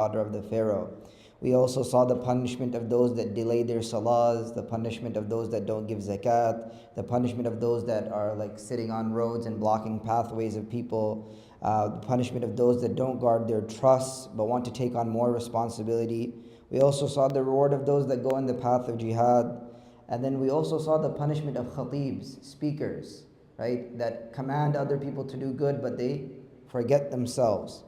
daughter of the Pharaoh. We also saw the punishment of those that delay their salahs, the punishment of those that don't give zakat, the punishment of those that are like sitting on roads and blocking pathways of people, the punishment of those that don't guard their trusts but want to take on more responsibility. We also saw the reward of those that go in the path of jihad. And then we also saw the punishment of khatibs, speakers, right, that command other people to do good but they forget themselves.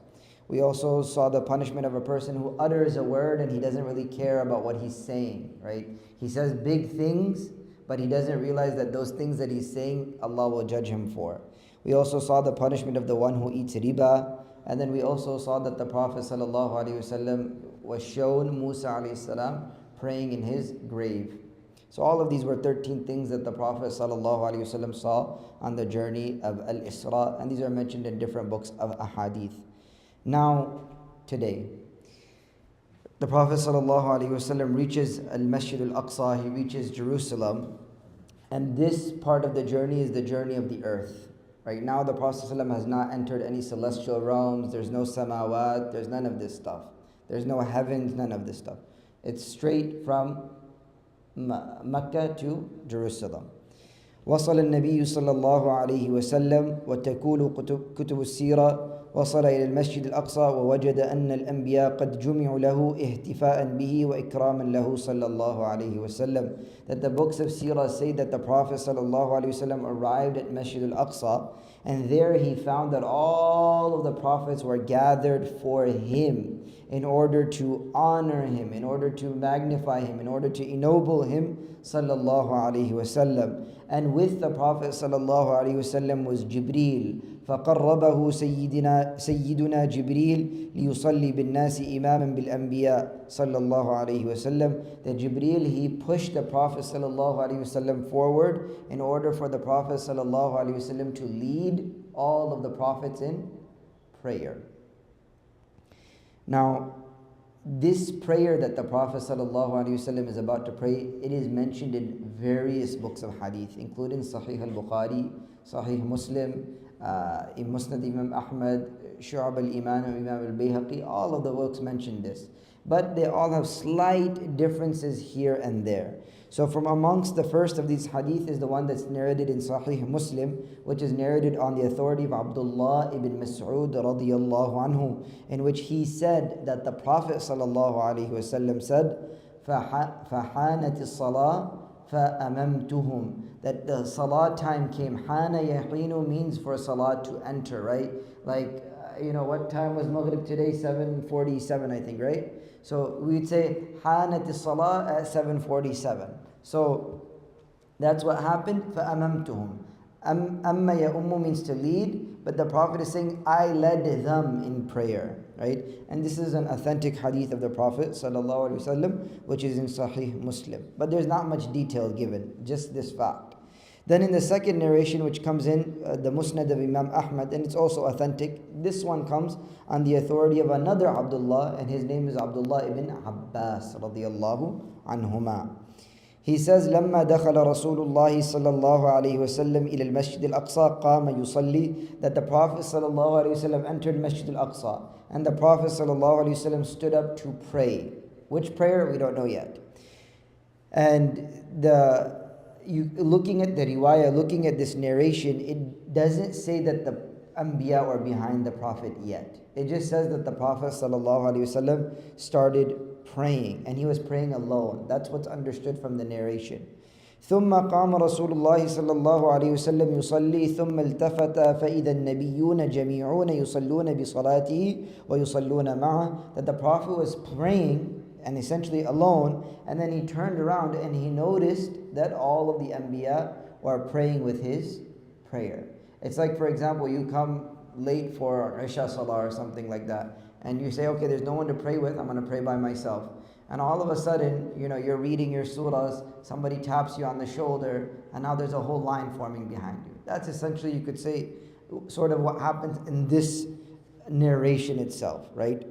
We also saw the punishment of a person who utters a word and he doesn't really care about what he's saying, right? He says big things, but he doesn't realize that those things that he's saying, Allah will judge him for. We also saw the punishment of the one who eats riba. And then we also saw that the Prophet ﷺ was shown Musa ﷺ praying in his grave. So all of these were 13 things that the Prophet ﷺ saw on the journey of Al-Isra, and these are mentioned in different books of Ahadith. Now, today, the Prophet ﷺ reaches Al-Masjid Al-Aqsa, he reaches Jerusalem, and this part of the journey is the journey of the earth. Right now, the Prophet ﷺ has not entered any celestial realms, there's no samawat, there's none of this stuff. There's no heavens, none of this stuff. It's straight from Mecca to Jerusalem. وصل النبي صلى الله عليه وسلم وتقول كتب السيرة وصل إلى المسجد الأقصى ووجد أن الأنبياء قد جمعوا له احتفاء به وإكراما له صلى الله عليه وسلم. That the books of Sirah say that the Prophet صلى الله عليه وسلم arrived at Masjid al-Aqsa, and there he found that all of the prophets were gathered for him in order to honor him, in order to magnify him, in order to ennoble him sallallahu alaihi wasallam. And with the Prophet sallallahu alaihi wasallam was Jibreel. فقربه سيدنا جبريل ليصلي بالناس إماما بالأنبياء صلى الله عليه وسلم. That Jibreel, he pushed the Prophet sallallahu alaihi wasallam forward in order for the Prophet sallallahu alaihi wasallam to lead all of the prophets in prayer. Now, this prayer that the Prophet ﷺ is about to pray, it is mentioned in various books of hadith, including Sahih al-Bukhari, Sahih Muslim, in Musnad Imam Ahmad, Shu'ab al-Iman of Imam al-Bayhaqi. All of the books mention this. But they all have slight differences here and there. So from amongst the first of these hadith is the one that's narrated in Sahih Muslim, which is narrated on the authority of Abdullah ibn Mas'ud radiyallahu anhu, in which he said that the Prophet sallallahu alaihi wasallam said, فَحَانَتِ الصَّلَاةِ فَأَمَمْتُهُمْ. That the salah time came. Hana yahinu means for salah to enter, right? Like, what time was Maghrib today? 7:47, I think, right? So we'd say Hanat as-salah at 7:47. So that's what happened. فَأَمَمْتُهُمْ. Amma ya ummu means to lead, but the Prophet is saying, I led them in prayer, right? And this is an authentic hadith of the Prophet sallallahu alaihi wasallam, which is in Sahih Muslim. But there's not much detail given, just this fact. Then in the second narration, which comes in the Musnad of Imam Ahmad, and it's also authentic, this one comes on the authority of another Abdullah, and his name is Abdullah ibn Abbas radiyallahu anhuma. He says, لما دخل رسول الله صلى الله عليه وسلم إلى المسجد الأقصى قام يصلي. That the Prophet صلى الله عليه وسلم entered Masjid al-Aqsa, and the Prophet صلى الله عليه وسلم stood up to pray. Which prayer? We don't know yet. And looking at the riwayah, looking at this narration, it doesn't say that the Anbiya were behind the Prophet yet. It just says that the Prophet ﷺ started praying, and he was praying alone. That's what's understood from the narration. ثم قام رسول الله صلى الله عليه وسلم يصلي ثم التفت فإذا النبيون جميعون يصلون بصلاته ويصلون معه. That the Prophet was praying and essentially alone, and then he turned around and he noticed that all of the Anbiya were praying with his prayer. It's like, for example, you come late for Isha Salah or something like that, and you say, okay, there's no one to pray with, I'm going to pray by myself. And all of a sudden, you're reading your surahs, somebody taps you on the shoulder, and now there's a whole line forming behind you. That's essentially, you could say, sort of what happens in this narration itself, right?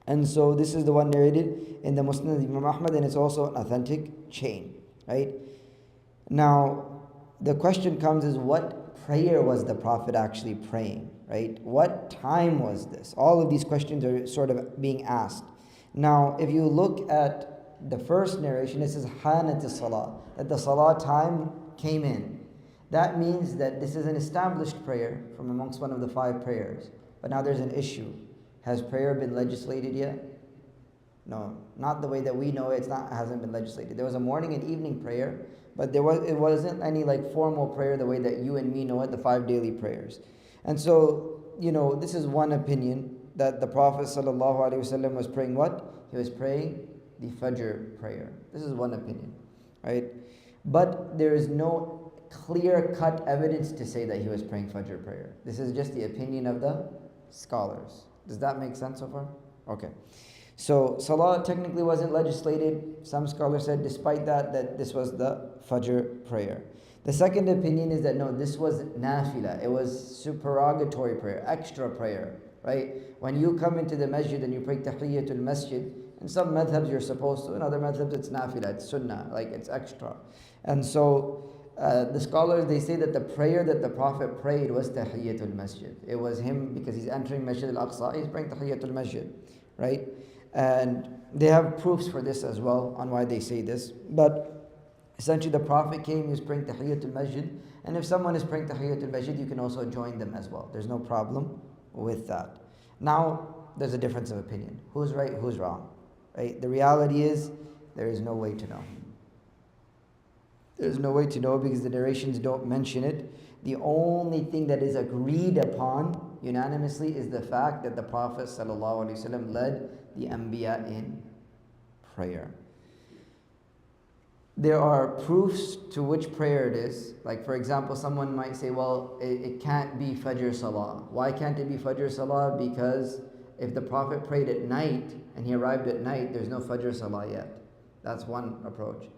And so this is the one narrated in the Musnad of Imam Ahmad, and it's also an authentic chain, right? Now, the question comes is, what prayer was the Prophet actually praying, right? What time was this? All of these questions are sort of being asked. Now, if you look at the first narration, it says hanat salah, that the salah time came in. That means that this is an established prayer from amongst one of the 5 prayers. But now there's an issue. Has prayer been legislated yet? No, not the way that we know it. Hasn't been legislated. There was a morning and evening prayer, but it wasn't any like formal prayer the way that you and me know it, the 5 daily prayers. And so, this is one opinion, that the Prophet ﷺ was praying what? He was praying the Fajr prayer. This is one opinion, right? But there is no clear-cut evidence to say that he was praying Fajr prayer. This is just the opinion of the scholars. Does that make sense so far? Okay. So Salah technically wasn't legislated. Some scholars said despite that this was the Fajr prayer. The second opinion is that no, this was nafila. It was supererogatory prayer, extra prayer, right? When you come into the masjid and you pray tahiyyatul masjid, in some madhabs you're supposed to, in other madhabs it's nafila, it's sunnah, like it's extra. And so the scholars, they say that the prayer that the Prophet prayed was tahiyyatul masjid. It was him, because he's entering Masjid al-Aqsa, he's praying tahiyyatul masjid, right? And they have proofs for this as well on why they say this. But essentially the Prophet came, he was praying tahiyyatul masjid, and if someone is praying tahiyyatul masjid, you can also join them as well. There's no problem with that. Now, there's a difference of opinion. Who's right, who's wrong, right? The reality is, there is no way to know. There's no way to know because the narrations don't mention it. The only thing that is agreed upon unanimously is the fact that the Prophet ﷺ led the Anbiya in prayer. There are proofs to which prayer it is. Like for example, someone might say, well, it can't be Fajr Salah. Why can't it be Fajr Salah? Because if the Prophet prayed at night and he arrived at night, there's no Fajr Salah yet. That's one approach.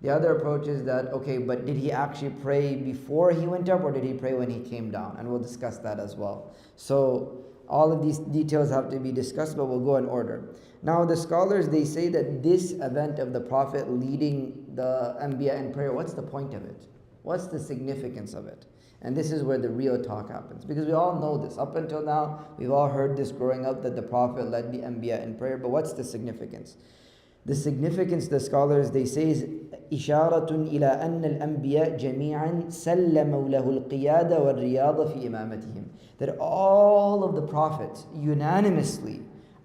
The other approach is that, okay, but did he actually pray before he went up or did he pray when he came down? And we'll discuss that as well. So all of these details have to be discussed, but we'll go in order. Now the scholars, they say that this event of the Prophet leading the Anbiya in prayer, what's the point of it? What's the significance of it? And this is where the real talk happens. Because we all know this. Up until now, we've all heard this growing up that the Prophet led the Anbiya in prayer, but what's the significance? The significance, the scholars, they say, is إشارة إلى أن الأنبياء جميعا سلموا له القيادة والرياضة في إمامتهم. That all of the prophets unanimously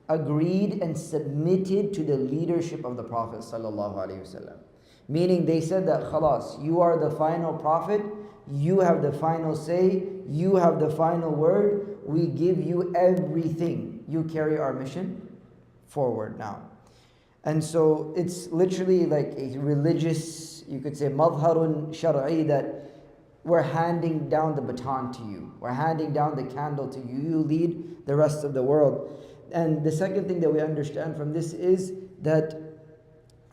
agreed and submitted to the leadership of the Prophet sallallahu alaihi wasallam. Meaning they said that, khalas, you are the final prophet, you have the final say, you have the final word, we give you everything. You carry our mission forward now. And so it's literally like a religious, you could say, madharun shar'i, that we're handing down the baton to you. We're handing down the candle to you. You lead the rest of the world. And the second thing that we understand from this is that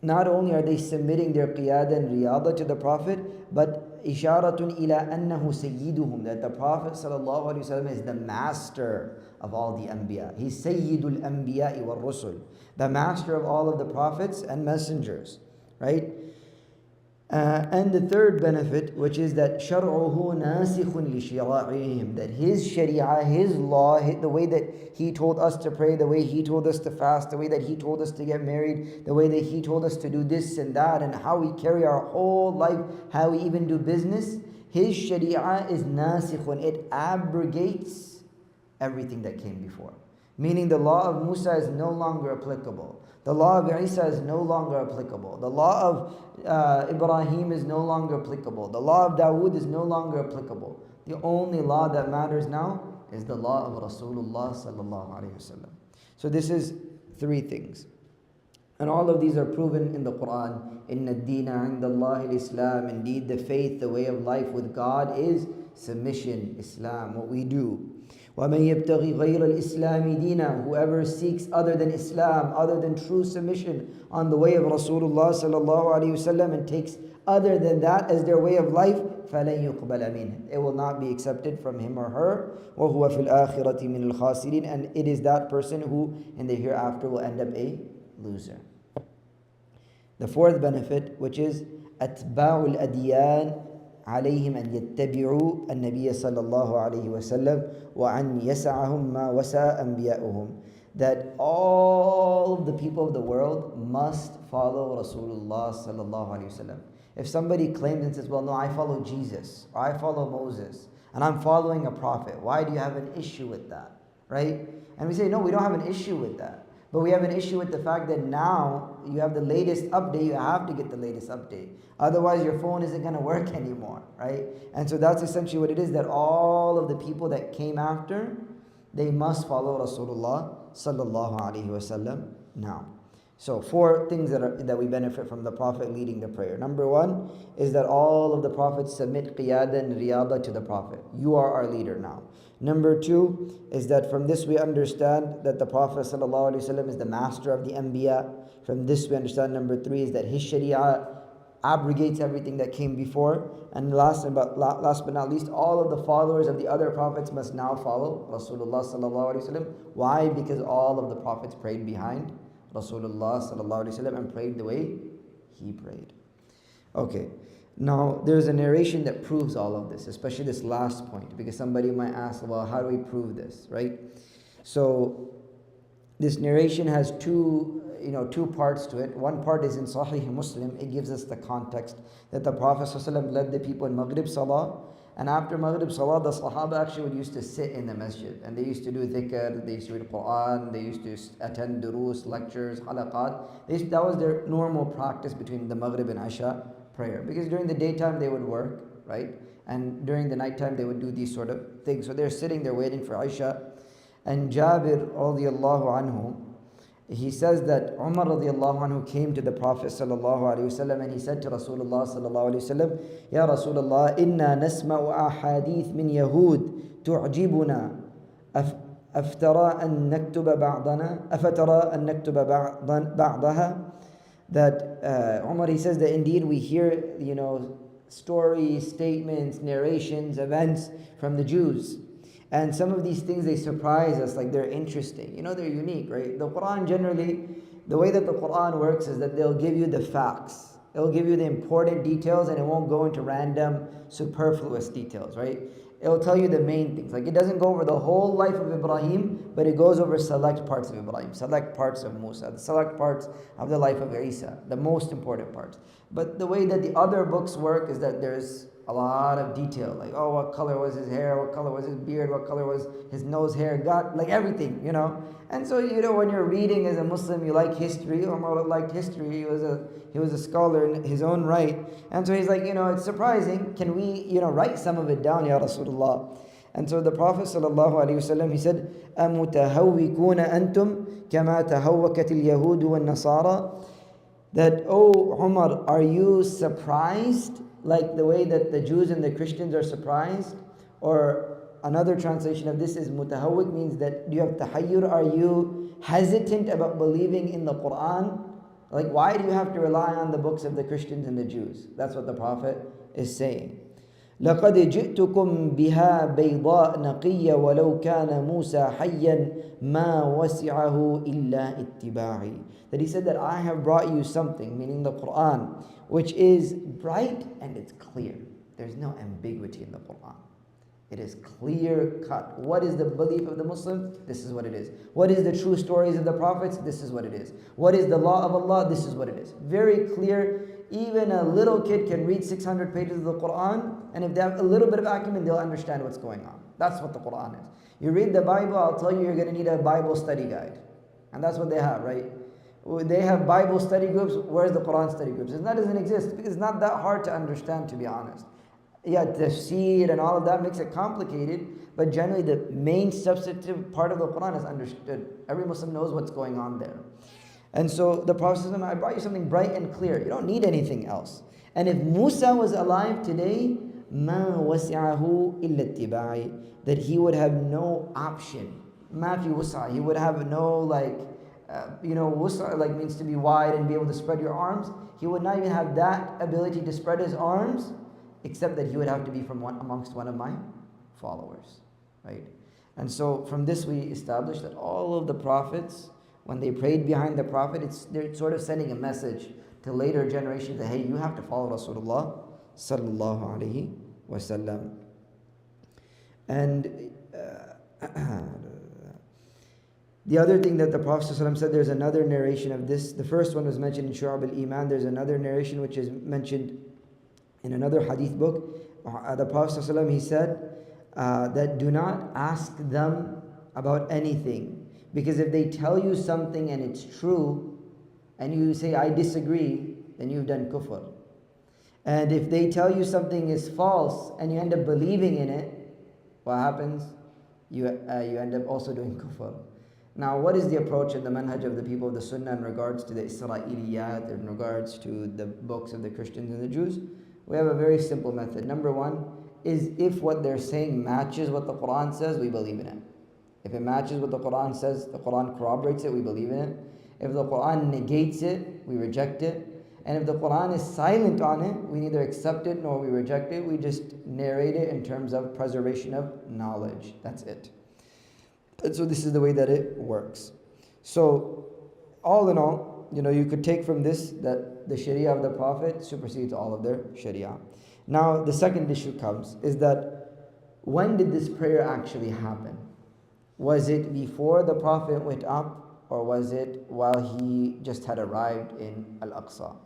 not only are they submitting their qiyada and riyada to the Prophet, but isharatun ila annahu sayyiduhum, that the Prophet sallallahu alaihi wasallam is the master of all the anbiya. He's sayyidul anbiya wal rusul, the master of all of the prophets and messengers, right? And the third benefit, which is that shar'uhu nasikhun li shira'ihim, that his sharia, his law, the way that he told us to pray, the way he told us to fast, the way that he told us to get married, the way that he told us to do this and that, and how we carry our whole life, how we even do business, his sharia is nasikhun. It abrogates everything that came before. Meaning the law of Musa is no longer applicable. The law of Isa is no longer applicable. The law of Ibrahim is no longer applicable. The law of Dawood is no longer applicable. The only law that matters now is the law of Rasulullah sallallahu alaihi wasallam. So this is 3 things. And all of these are proven in the Quran. Inna ad-deena 'inda Allahi al-Islam. Indeed, the faith, the way of life with God is submission, Islam, what we do. وَمَنْ يَبْتَغِي غَيْرَ الْإِسْلَامِ دِينًا. Whoever seeks other than Islam, other than true submission on the way of Rasulullah sallallahu alaihi wasallam, and takes other than that as their way of life, فَلَنْ يُقْبَلَ مِنْهُ. It will not be accepted from him or her. وَهُوَ فِي الْآخِرَةِ مِنَ الْخَاسِرِينَ. And it is that person who in the hereafter will end up a loser. The fourth benefit, which is أَتْبَاعُ الْأَدْيَانِ عليهم أن يتبعوا النبي صلى الله عليه وسلم وأن يسعهم ما وسع أنبياؤهم. That all of the people of the world must follow Rasulullah sallallahu alaihi wasallam. If somebody claims and says, well, no, I follow Jesus, or I follow Moses, and I'm following a prophet, why do you have an issue with that? Right? And we say, no, we don't have an issue with that. But we have an issue with the fact that now you have the latest update, you have to get the latest update. Otherwise, your phone isn't going to work anymore, right? And so that's essentially what it is, that all of the people that came after, they must follow Rasulullah sallallahu alaihi wasallam now. So 4 things that we benefit from the Prophet leading the prayer. Number 1 is that all of the Prophets submit qiyada and riyada to the Prophet. You are our leader now. Number 2 is that from this we understand that the Prophet sallallahu alaihi wasallam is the master of the Anbiya. From this we understand number 3 is that his Sharia abrogates everything that came before. And last but not least, all of the followers of the other prophets must now follow Rasulullah sallallahu alaihi wasallam. Why? Because all of the prophets prayed behind Rasulullah sallallahu alaihi wasallam and prayed the way he prayed. Okay, now there's a narration that proves all of this, especially this last point, because somebody might ask, well, how do we prove this, right? So this narration has two parts to it. One part is in Sahih Muslim. It gives us the context that the Prophet ﷺ led the people in Maghrib Salah, and after Maghrib Salah, the Sahaba actually used to sit in the masjid, and they used to do dhikr, they used to read Quran, they used to attend durus, lectures, halaqat. That was their normal practice between the Maghrib and Isha prayer, because during the daytime they would work, right? And during the nighttime they would do these sort of things. So they're sitting there waiting for Isha. And Jabir radiallahu anhu, he says that Umar radiallahu anhu came to the Prophet sallallahu alaihi wasallam and he said to Rasulullah sallallahu alaihi wasallam, Ya Rasulullah, inna nasma'u ahadith min Yahud tu'jibuna aftara an naktuba ba'daha. That Umar, he says that indeed we hear, stories, statements, narrations, events from the Jews. And some of these things, they surprise us, like they're interesting. They're unique, right? The Quran generally, the way that the Quran works is that they'll give you the facts. It'll give you the important details and it won't go into random, superfluous details, right? It'll tell you the main things. Like it doesn't go over the whole life of Ibrahim, but it goes over select parts of Ibrahim, select parts of Musa, select parts of the life of Isa, the most important parts. But the way that the other books work is that there's a lot of detail, like, oh, what color was his hair, what color was his beard, what color was his nose hair, like everything, And so, when you're reading as a Muslim, you like history. Umar liked history. He was a scholar in his own right. And so he's like, it's surprising. Can we, write some of it down, Ya Rasulullah? And so the Prophet sallallahu alaihi wasallam, he said, أَمُتَهَوِّكُونَ أَنْتُمْ كَمَا تَهَوَّكَتِ الْيَهُودُ وَالنَّصَارَى. That, oh Umar, are you surprised like the way that the Jews and the Christians are surprised? Or another translation of this is mutahawwik, means that do you have tahayyur? Are you hesitant about believing in the Quran? Like, why do you have to rely on the books of the Christians and the Jews? That's what the Prophet is saying. لَقَدْ جِئْتُكُمْ بِهَا بَيْضَاء نَقِيَّ وَلَوْ كَانَ مُوسَى حَيًّا مَا وَسِعَهُ إِلَّا اتِّبَاعِي. That he said that I have brought you something, meaning the Quran, which is bright and it's clear. There's no ambiguity in the Quran. It is clear cut. What is the belief of the Muslim? This is what it is. What is the true stories of the prophets? This is what it is. What is the law of Allah? This is what it is. Very clear. Even a little kid can read 600 pages of the Quran, and if they have a little bit of acumen, they'll understand what's going on. That's what the Quran is. You read the Bible, I'll tell you, you're going to need a Bible study guide. And that's what they have, right? They have Bible study groups. Where's the Quran study groups? That doesn't exist because it's not that hard to understand, to be honest. Yeah, tafsir and all of that makes it complicated, but generally the main substantive part of the Quran is understood. Every Muslim knows what's going on there. And so the Prophet said, I brought you something bright and clear. You don't need anything else. And if Musa was alive today, مَا وَسِعَهُ إِلَّا اتِّبَاعِي, that he would have no option. مَا فِي وُسْعَ, he would have no wus'a means to be wide and be able to spread your arms. He would not even have that ability to spread his arms, except that he would have to be amongst one of my followers, right? And so from this we establish that all of the prophets, when they prayed behind the Prophet, they're sort of sending a message to later generations that, hey, you have to follow Rasulullah sallallahu alaihi wasallam. And the other thing that the Prophet ﷺ said, there's another narration of this. The first one was mentioned in Shu'ab al-Iman. There's another narration which is mentioned in another hadith book. The Prophet ﷺ, he said that do not ask them about anything, because if they tell you something and it's true and you say I disagree, then you've done kufr. And if they tell you something is false and you end up believing in it, what happens? You end up also doing kufr. Now, what is the approach and the manhaj of the people of the Sunnah in regards to the Isra'iliyat, in regards to the books of the Christians and the Jews? We have a very simple method. Number one is, if what they're saying matches what the Quran says, we believe in it. If it matches what the Quran says, the Quran corroborates it, we believe in it. If the Quran negates it, we reject it. And if the Quran is silent on it, we neither accept it nor we reject it. We just narrate it in terms of preservation of knowledge. That's it. And so this is the way that it works. So all in all, you could take from this that the Sharia of the Prophet supersedes all of their Sharia. Now the second issue comes, is that when did this prayer actually happen? Was it before the Prophet went up, or was it while he just had arrived in Al-Aqsa?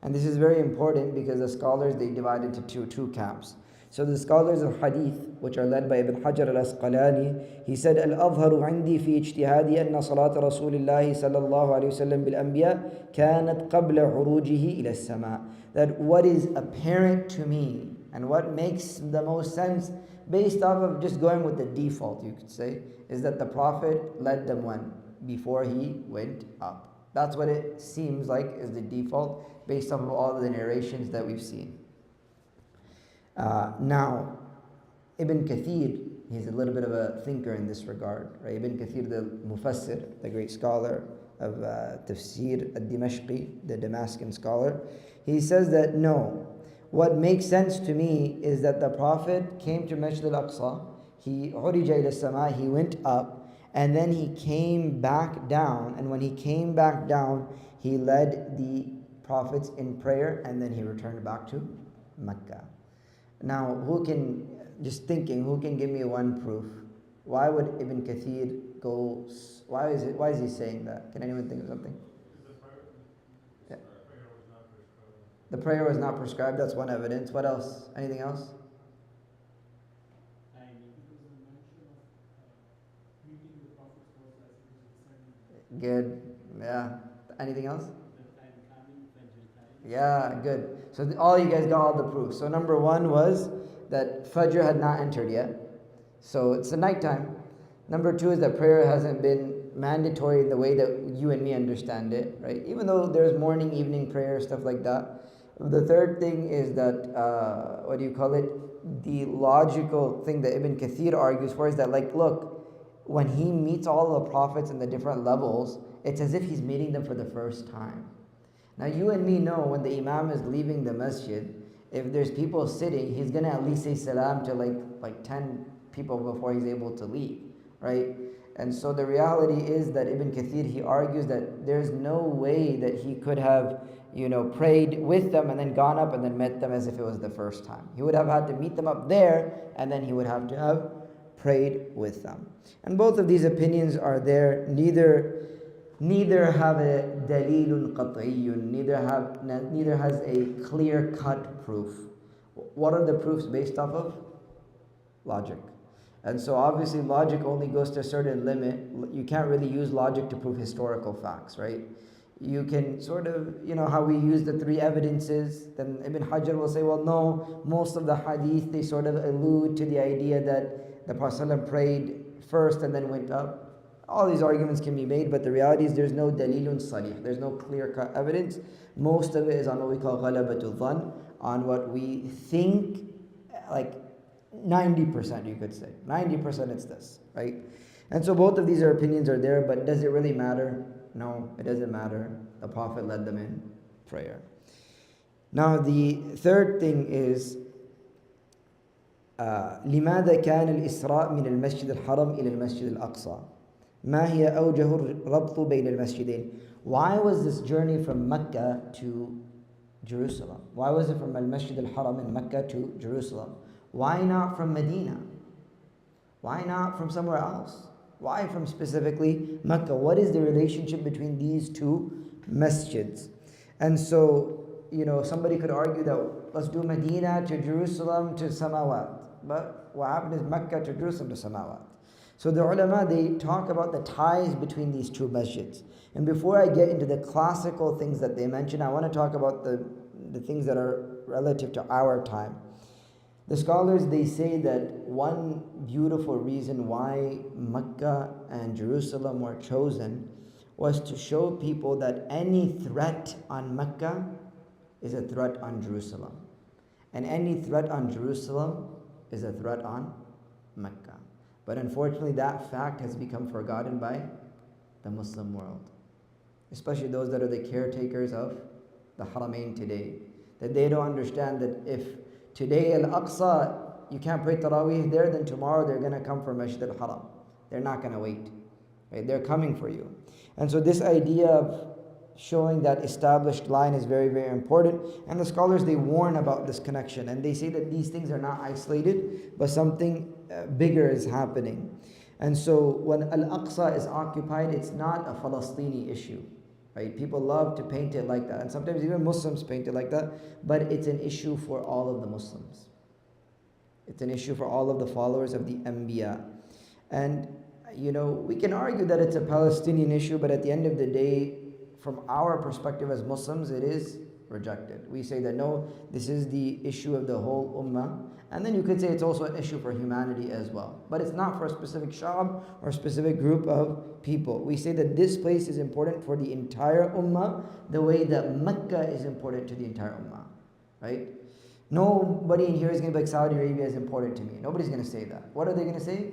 And this is very important because the scholars, they divide into two camps. So the scholars of hadith, which are led by Ibn Hajar al-Asqalani, he said, "Al-adharu عندي في اجتهادي أن صلاة رسول الله صلى الله عليه وسلم بالأنبياء كانت قبل عروجه إلى السماء." That what is apparent to me and what makes the most sense, based off of just going with the default, you could say, is that the Prophet led them when? Before he went up. That's what it seems like is the default, based off of all the narrations that we've seen. Now, Ibn Kathir, he's a little bit of a thinker in this regard, right? Ibn Kathir, the Mufassir, the great scholar of Tafsir al-Dimashqi, the Damascus scholar, he says that no, what makes sense to me is that the Prophet came to Masjid al-Aqsa, he urija ila sama, he went up, and then he came back down, and when he came back down, he led the prophets in prayer, and then he returned back to Mecca. Now, who can give me one proof? Why would Ibn Kathir go, why is he saying that? Can anyone think of something? Yeah. The prayer was not prescribed, that's one evidence. What else? Anything else? Good. Yeah. Anything else? Yeah, good. So all you guys got all the proofs. So number one was that Fajr had not entered yet. So it's the nighttime. Number two is that prayer hasn't been mandatory in the way that you and me understand it, right? Even though there's morning, evening prayer, stuff like that. The third thing is that, the logical thing that Ibn Kathir argues for is that, look, when he meets all the prophets in the different levels, it's as if he's meeting them for the first time. Now you and me know when the Imam is leaving the masjid, if there's people sitting, he's going to at least say salam to like 10 people before he's able to leave, right? And so the reality is that Ibn Kathir, he argues that there's no way that he could have, prayed with them and then gone up and then met them as if it was the first time. He would have had to meet them up there, and then he would have to have prayed with them. And both of these opinions are there. Neither have a dalilun qat'iyyun, neither has a clear-cut proof. What are the proofs based off of? Logic. And so obviously logic only goes to a certain limit. You can't really use logic to prove historical facts, right? You can sort of, how we use the three evidences. Then Ibn Hajar will say, well, no, most of the hadith, they sort of allude to the idea that the Prophet ﷺ prayed first and then went up. All these arguments can be made, but the reality is there's no dalilun salih. There's no clear-cut evidence. Most of it is on what we call ghalabatul dhann, on what we think, 90% you could say. 90% it's this, right? And so both of these opinions are there, but does it really matter? No, it doesn't matter. The Prophet led them in prayer. Now the third thing is, لماذا كان الإسراء من المسجد الحرام إلى المسجد الأقصى؟ ما هي أوجه الربط بين المسجدين? Why was this journey from Mecca to Jerusalem? Why was it from Al-Masjid al-Haram in Mecca to Jerusalem? Why not from Medina? Why not from somewhere else? Why from specifically Mecca? What is the relationship between these two masjids? And so, somebody could argue that let's do Medina to Jerusalem to Samawat. But what happened is Mecca to Jerusalem to Samawat. So the ulama, they talk about the ties between these two masjids. And before I get into the classical things that they mention, I want to talk about the things that are relative to our time. The scholars, they say that one beautiful reason why Mecca and Jerusalem were chosen was to show people that any threat on Mecca is a threat on Jerusalem. And any threat on Jerusalem is a threat on Mecca. But unfortunately, that fact has become forgotten by the Muslim world, especially those that are the caretakers of the Haramain today. That they don't understand that if today Al-Aqsa, you can't pray Taraweeh there, then tomorrow they're going to come for Masjid al-Haram. They're not going to wait. Right? They're coming for you. And so this idea of showing that established line is very, very important. And the scholars, they warn about this connection. And they say that these things are not isolated, but something bigger is happening. And so when Al-Aqsa is occupied, it's not a Palestinian issue. Right? People love to paint it like that. And sometimes even Muslims paint it like that. But it's an issue for all of the Muslims. It's an issue for all of the followers of the Anbiya. And, we can argue that it's a Palestinian issue, but at the end of the day, from our perspective as Muslims, it is rejected. We say that no, this is the issue of the whole ummah. And then you could say it's also an issue for humanity as well. But it's not for a specific shab or a specific group of people. We say that this place is important for the entire ummah, the way that Mecca is important to the entire ummah. Right? Nobody in here is going to be like, Saudi Arabia is important to me. Nobody's going to say that. What are they going to say?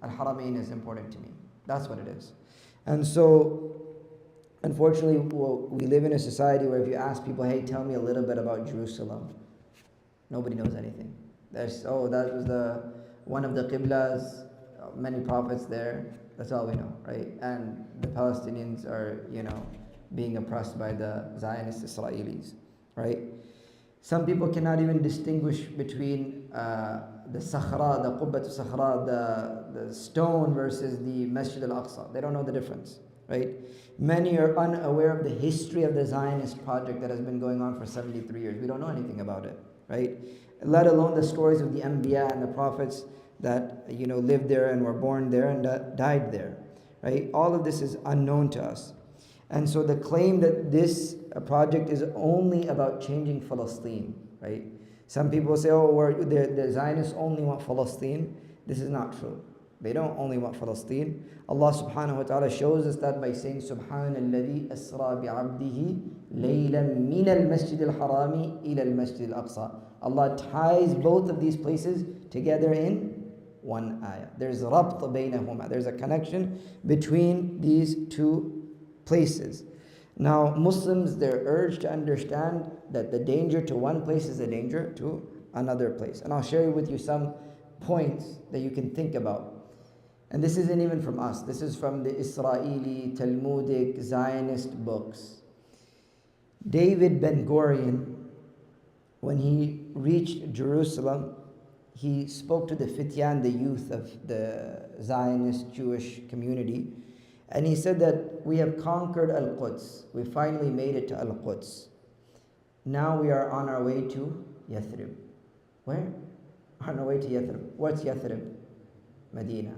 Al-Haramain is important to me. That's what it is. And so, unfortunately, we live in a society where if you ask people, hey, tell me a little bit about Jerusalem, nobody knows anything. That was one of the qiblas, many prophets there. That's all we know, right? And the Palestinians are, being oppressed by the Zionist Israelis, right? Some people cannot even distinguish between the Sakhra, the Qubbat Sakhra, the stone versus the Masjid al-Aqsa. They don't know the difference, right? Many are unaware of the history of the Zionist project that has been going on for 73 years. We don't know anything about it, right? Let alone the stories of the Anbiya and the prophets that, lived there and were born there and died there, right? All of this is unknown to us. And so the claim that this project is only about changing Palestine, right? Some people say, the Zionists only want Palestine. This is not true. They don't only want Palestine. Allah subhanahu wa ta'ala shows us that by saying, Subhanalladhi asra bi'abdihi laylan min al-masjid al-harami ila al-masjid al-aqsa. Allah ties both of these places together in one ayah. There's rabt baynahuma. There's a connection between these two places. Now, Muslims, they're urged to understand that the danger to one place is a danger to another place. And I'll share with you some points that you can think about. And this isn't even from us. This is from the Israeli, Talmudic, Zionist books. David Ben-Gurion, when he reached Jerusalem, he spoke to the Fityan, the youth of the Zionist Jewish community. And he said that we have conquered Al-Quds. We finally made it to Al-Quds. Now we are on our way to Yathrib. Where? On our way to Yathrib. What's Yathrib? Medina.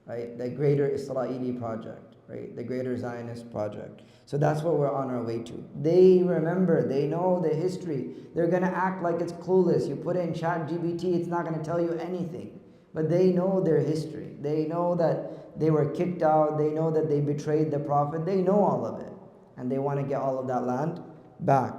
Right? The greater Israeli project. Right? The greater Zionist project. So that's what we're on our way to. They remember. They know the history. They're going to act like it's clueless. You put it in ChatGPT, it's not going to tell you anything. But they know their history. They know that they were kicked out. They know that they betrayed the Prophet. They know all of it. And they want to get all of that land back.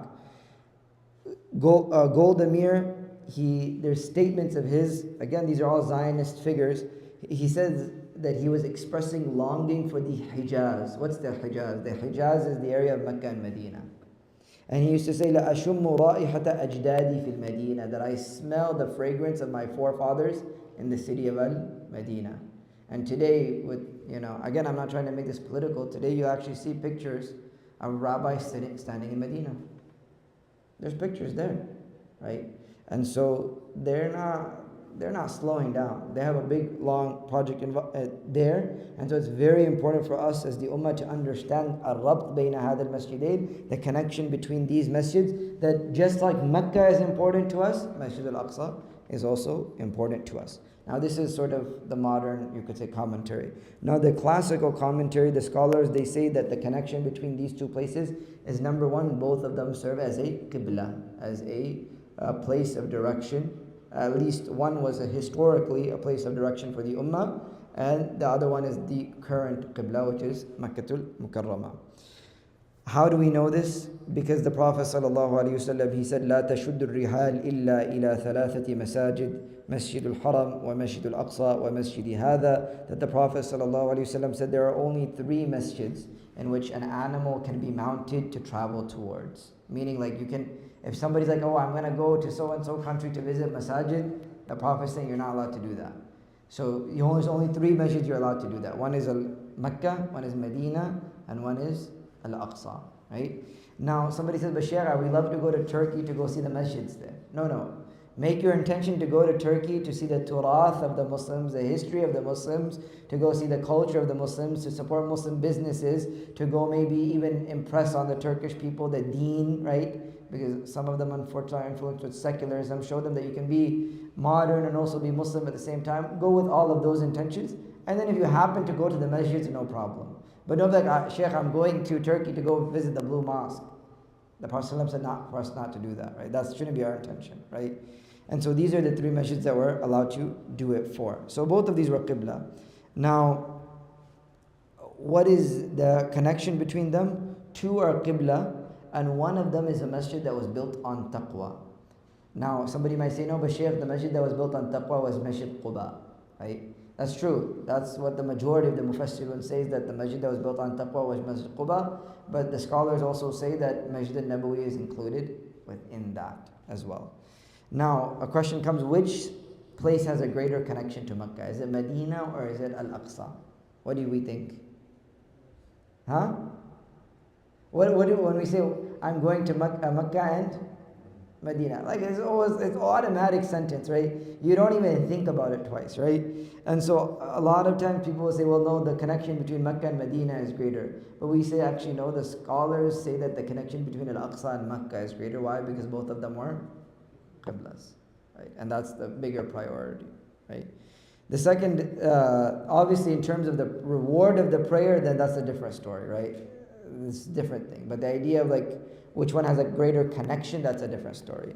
Golda Meir, there's statements of his, again, these are all Zionist figures. He says that he was expressing longing for the Hijaz. What's the Hijaz? The Hijaz is the area of Mecca and Medina. And he used to say, "La ashummu ra'ihata ajdadi fil Medina," that I smell the fragrance of my forefathers in the city of Al-Medina. And today, again, I'm not trying to make this political. Today, you actually see pictures of rabbis standing in Medina. There's pictures there, right? And so they're not slowing down. They have a big long project there, and so it's very important for us as the ummah to understand الربط بين هذا المسجدين, the connection between these masjids, that just like Mecca is important to us, Masjid al-Aqsa is also important to us. Now this is sort of the modern, you could say, commentary. Now the classical commentary, the scholars, they say that the connection between these two places is, number one, both of them serve as a qibla, as a place of direction. At least one was historically a place of direction for the ummah, and the other one is the current qibla, which is Makkatul Mukarramah. How do we know this? Because the Prophet ﷺ, he said, لا تشد الرحال إلا إلى ثلاثة مساجد, مسجد الحرم ومسجد الأقصى ومسجد هذا. That the Prophet ﷺ said there are only 3 masjids in which an animal can be mounted to travel towards. Meaning, like, you can, if somebody's like, oh, I'm going to go to so-and-so country to visit masajid, the Prophet is saying you're not allowed to do that. So there's only 3 masjids you're allowed to do that. One is Mecca, one is Medina, and one is Al-Aqsa, right? Now, somebody says, Bashir, we love to go to Turkey to go see the masjids there. No. Make your intention to go to Turkey to see the turath of the Muslims, the history of the Muslims, to go see the culture of the Muslims, to support Muslim businesses, to go maybe even impress on the Turkish people, the deen, right? Because some of them unfortunately are influenced with secularism. Show them that you can be modern and also be Muslim at the same time. Go with all of those intentions. And then if you happen to go to the masjids, no problem. But don't be like, Sheikh, I'm going to Turkey to go visit the Blue Mosque. The Prophet ﷺ said not for us not to do that, right? That shouldn't be our intention, right? And so these are the 3 masjids that we're allowed to do it for. So both of these were qibla. Now, what is the connection between them? 2 are qibla, and one of them is a masjid that was built on taqwa. Now, somebody might say, no, but Shaykh, the masjid that was built on taqwa was Masjid Quba, right? That's true. That's what the majority of the Mufassirun says, that the masjid that was built on taqwa was Masjid Quba. But the scholars also say that Masjid al-Nabawi is included within that as well. Now, a question comes, which place has a greater connection to Mecca? Is it Medina or is it Al-Aqsa? What do we think? Huh? When we say, I'm going to Mecca and Medina, like it's automatic sentence, right? You don't even think about it twice, right? And so a lot of times people will say, well, no, the connection between Mecca and Medina is greater. But we say, actually, no, the scholars say that the connection between Al-Aqsa and Mecca is greater. Why? Because both of them were qiblas, right? And that's the bigger priority, right? The second, obviously in terms of the reward of the prayer, then that's a different story, right? It's a different thing. But the idea of like which one has a greater connection, that's a different story.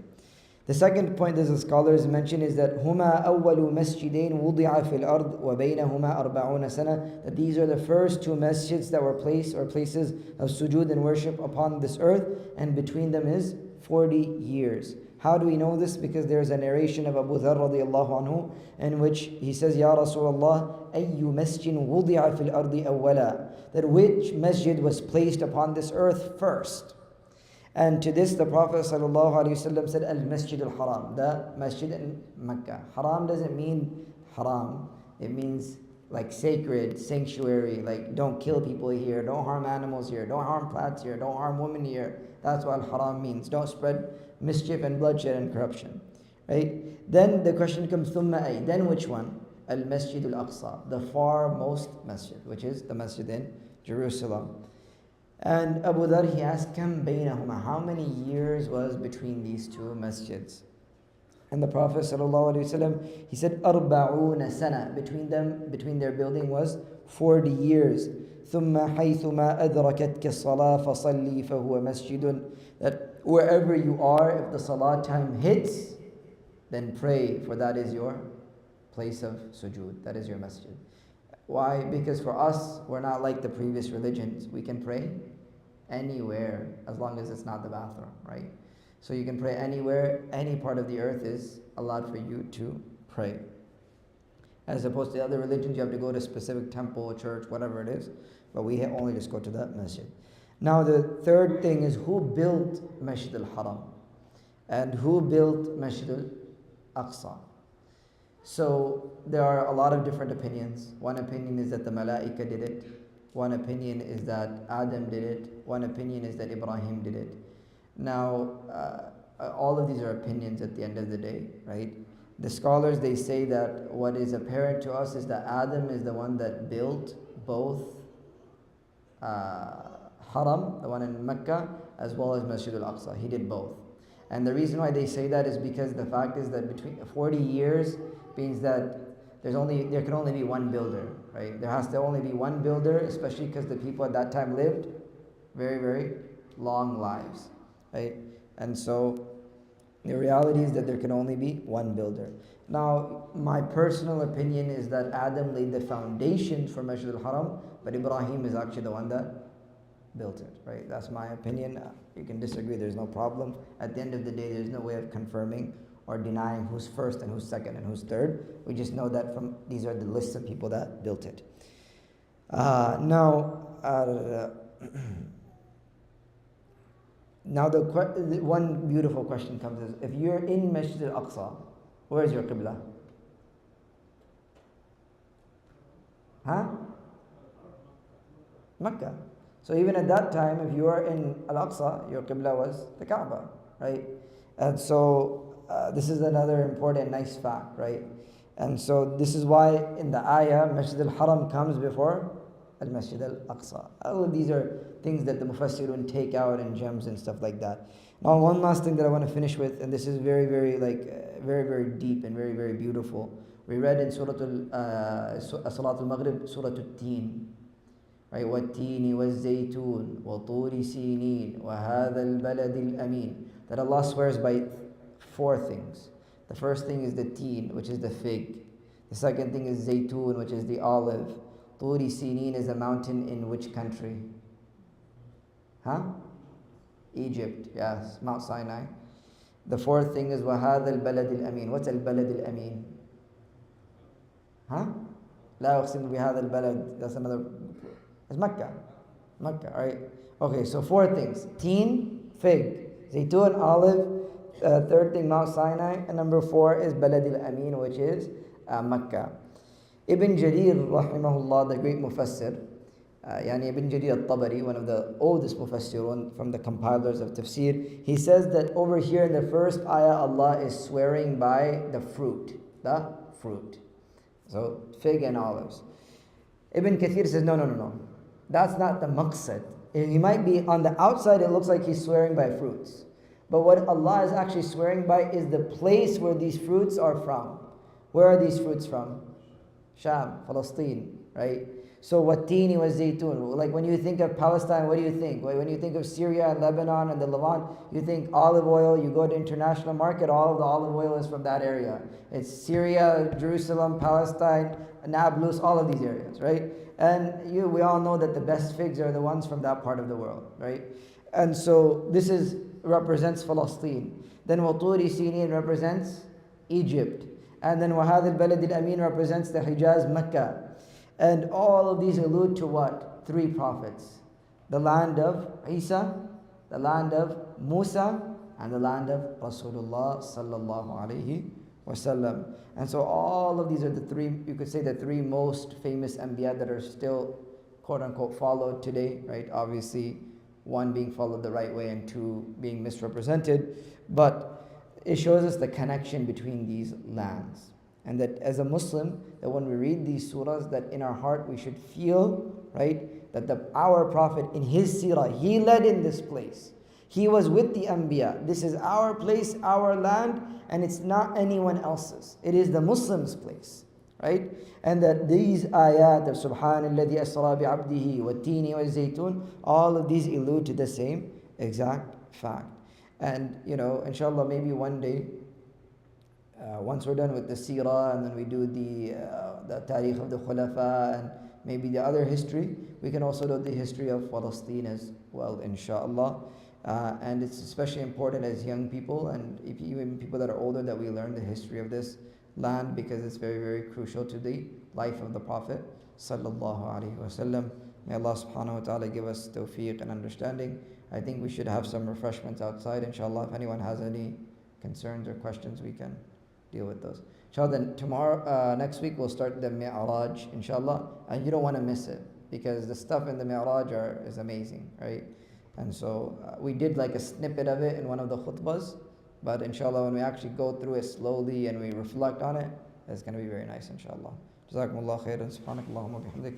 The second point that the scholars mention is that هما أول مسجدين وضع في الأرض وبينهما 40 سنة, that these are the first 2 masjids that were placed, or places of sujood and worship upon this earth, and between them is 40 years. How do we know this? Because there's a narration of Abu Dharr radiallahu anhu in which he says, Ya Rasulullah, أي مسجد وضع في الأرض أولا, that which masjid was placed upon this earth first? And to this the Prophet ﷺ said, Al-Masjid al-Haram, the masjid in Mecca. Haram doesn't mean haram. It means like sacred, sanctuary, like don't kill people here, don't harm animals here, don't harm plants here, don't harm women here. That's what al-Haram means. Don't spread mischief and bloodshed and corruption, right? Then the question comes, ثُمَّ أَيْ, then which one? Al-Masjid al-Aqsa, the farmost masjid, which is the masjid in Jerusalem. And Abu Dharr, he asked, Kam baynahuma, how many years was between these 2 masjids? And the Prophet ﷺ, he said, أَرْبَعُونَ سَنَةً, between their building was 40 years. ثُمَّ حَيْثُمَا أَدْرَكَتْكَ الصَّلَاةَ فَصَلِّي فَهُوَ مَسْجِدٌ, that wherever you are, if the salah time hits, then pray, for that is your place of sujood, that is your masjid. Why? Because for us, we're not like the previous religions. We can pray anywhere as long as it's not the bathroom, right? So you can pray anywhere, any part of the earth is allowed for you to pray. As opposed to other religions, you have to go to a specific temple, church, whatever it is. But we only just go to that masjid. Now the third thing is, who built Masjid al-Haram? And who built Masjid al-Aqsa? So there are a lot of different opinions. One opinion is that the Malaika did it. One opinion is that Adam did it. One opinion is that Ibrahim did it. Now, all of these are opinions at the end of the day, right? The scholars, they say that what is apparent to us is that Adam is the one that built both Haram, the one in Mecca, as well as Masjid al-Aqsa. He did both. And the reason why they say that is because the fact is that between 40 years means that there can only be one builder, right? There has to only be one builder, especially because the people at that time lived very, very long lives, right? And so the reality is that there can only be one builder. Now, my personal opinion is that Adam laid the foundation for Masjid al-Haram, but Ibrahim is actually the one that built it, right? That's my opinion. You can disagree, there's no problem. At the end of the day, there's no way of confirming or denying who's first and who's second and who's third. We just know that from these are the lists of people that built it. Now, the one beautiful question comes is, if you're in Masjid al-Aqsa, where is your Qibla? Huh? Mecca. So even at that time, if you are in Al-Aqsa, your Qibla was the Kaaba, right? And so this is another important, nice fact, right? And so this is why in the ayah, Masjid al-Haram comes before al-Masjid al-Aqsa. All of these are things that the Mufassirun take out and gems and stuff like that. Now, one last thing that I want to finish with, and this is very, very, very, very deep and very, very beautiful. We read in Surah Salat al-Maghrib, Surah al-Teen, right? وَالتِّينِ وَالزَّيْتُونِ وَطُورِ سِينِينَ وَهَذَا الْبَلَدِ الْأَمِينَ. That Allah swears by 4 things. The first thing is the teen, which is the fig. The second thing is zaytun, which is the olive. Turi Sinin is a mountain in which country? Huh? Egypt, yes, Mount Sinai. The fourth thing is وَهَذَا الْبَلَدِ الْأَمِينَ. What's الْبَلَدِ الْأَمِينَ? Huh? لا أقسم بهذا البلد. That's another. It's Mecca. Mecca, right? Okay, so 4 things. Teen, fig, zaytun, olive. Third thing, Mount Sinai. And number 4 is Balad al-Amin, which is Mecca. Ibn Jarir, rahimahullah, the great mufassir, Ibn Jarir al-Tabari, one of the oldest mufassirun from the compilers of tafsir, he says that over here in the first ayah, Allah is swearing by the fruit. The fruit. So, fig and olives. Ibn Kathir says, no. That's not the maqsad. He might be on the outside, it looks like he's swearing by fruits. But what Allah is actually swearing by is the place where these fruits are from. Where are these fruits from? Sham, Palestine, right? So wattini was zaytun. Like when you think of Palestine, what do you think? When you think of Syria and Lebanon and the Levant, you think olive oil. You go to international market, all of the olive oil is from that area. It's Syria, Jerusalem, Palestine, Nablus, all of these areas, right? And we all know that the best figs are the ones from that part of the world, right? And so this represents Palestine. Then Waturi Sinin represents Egypt. And then Wahad al-Balad al-Amin represents the Hijaz, Mecca. And all of these allude to what? 3 prophets. The land of Isa, the land of Musa, and the land of Rasulullah sallallahu alayhi wasallam. And so all of these are the 3, you could say the 3 most famous Anbiya that are still quote unquote followed today, right? Obviously, 1 being followed the right way and 2 being misrepresented. But it shows us the connection between these lands. And that as a Muslim, that when we read these surahs, that in our heart we should feel, right, that our Prophet in his seerah, he led in this place. He was with the Anbiya. This is our place, our land, and it's not anyone else's. It is the Muslim's place, right? And that these ayat of Subhanalladhi asra bi'abdihi wa tini wa zaytun, all of these allude to the same exact fact. And, inshallah, maybe one day, once we're done with the seerah and then we do the tarikh of the khulafa and maybe the other history, we can also do the history of Palestine as well, inshallah. And it's especially important as young people and even people that are older that we learn the history of this land, because it's very, very crucial to the life of the Prophet sallallahu alaihi wasallam. May Allah subhanahu wa ta'ala give us tawfiq and understanding. I think we should have some refreshments outside, inshallah. If anyone has any concerns or questions, we can deal with those. Inshallah, then tomorrow, next week, we'll start the Mi'raj, inshallah. And you don't want to miss it, because the stuff in the Mi'raj is amazing, right? And so we did like a snippet of it in one of the khutbahs, but inshallah when we actually go through it slowly and we reflect on it, it's going to be very nice inshallah. جزاكم الله خيرا سبحانك اللهم وبحمدك